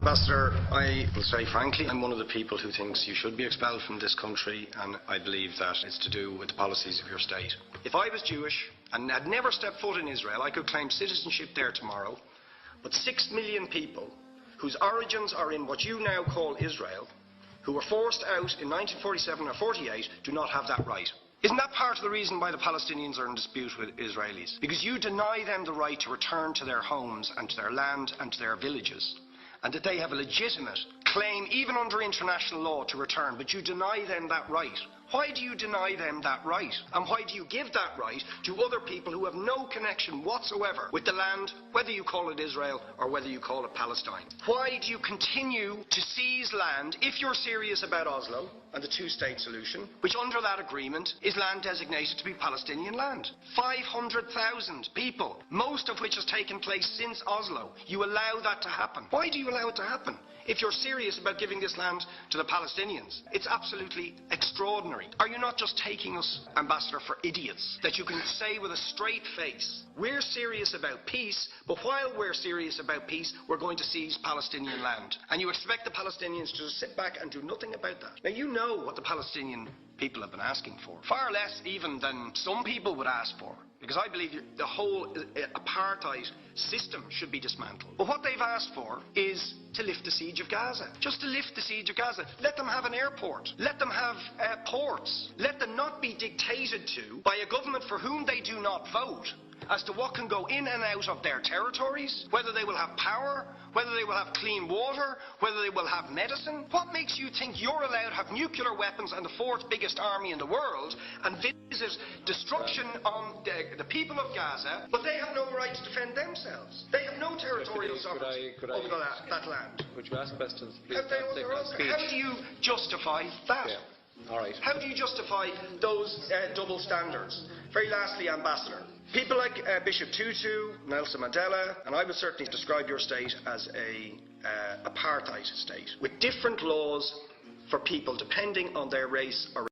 Ambassador, I will say frankly, I'm one of the people who thinks you should be expelled from this country, and I believe that it's to do with the policies of your state. If I was Jewish and had never stepped foot in Israel, I could claim citizenship there tomorrow, but 6 million people whose origins are in what you now call Israel, who were forced out in 1947 or 48, do not have that right. Isn't that part of the reason why the Palestinians are in dispute with Israelis? Because you deny them the right to return to their homes and to their land and to their villages, and that they have a legitimate claim, even under international law, to return, but you deny them that right. Why do you deny them that right? And why do you give that right to other people who have no connection whatsoever with the land, whether you call it Israel or whether you call it Palestine? Why do you continue to seize land, if you're serious about Oslo and the two-state solution, which under that agreement is land designated to be Palestinian land? 500,000 people, most of which has taken place since Oslo. You allow that to happen. Why do you allow it to happen? If you're serious about giving this land to the Palestinians, it's absolutely extraordinary. Are you not just taking us, Ambassador, for idiots? That you can say with a straight face, we're serious about peace, but while we're serious about peace, we're going to seize Palestinian land. And you expect the Palestinians to just sit back and do nothing about that. Now, you know what the Palestinian people have been asking for. Far less even than some people would ask for. Because I believe the whole apartheid system should be dismantled. But what they've asked for is to lift the siege of Gaza. Just to lift the siege of Gaza. Let them have an airport. Let them have ports. Let them not be dictated to by a government for whom they do not vote as to what can go in and out of their territories, whether they will have power, whether they will have clean water, whether they will have medicine. What makes you think you're allowed to have nuclear weapons and the fourth biggest army in the world and visit destruction on the people of Gaza, but they have no right to defend themselves? They have no territorial sovereignty over that land. Would you ask questions, please? How do you justify that? Yeah. All right. How do you justify those double standards? Very lastly, Ambassador, people like Bishop Tutu, Nelson Mandela, and I would certainly describe your state as a apartheid state, with different laws for people depending on their race or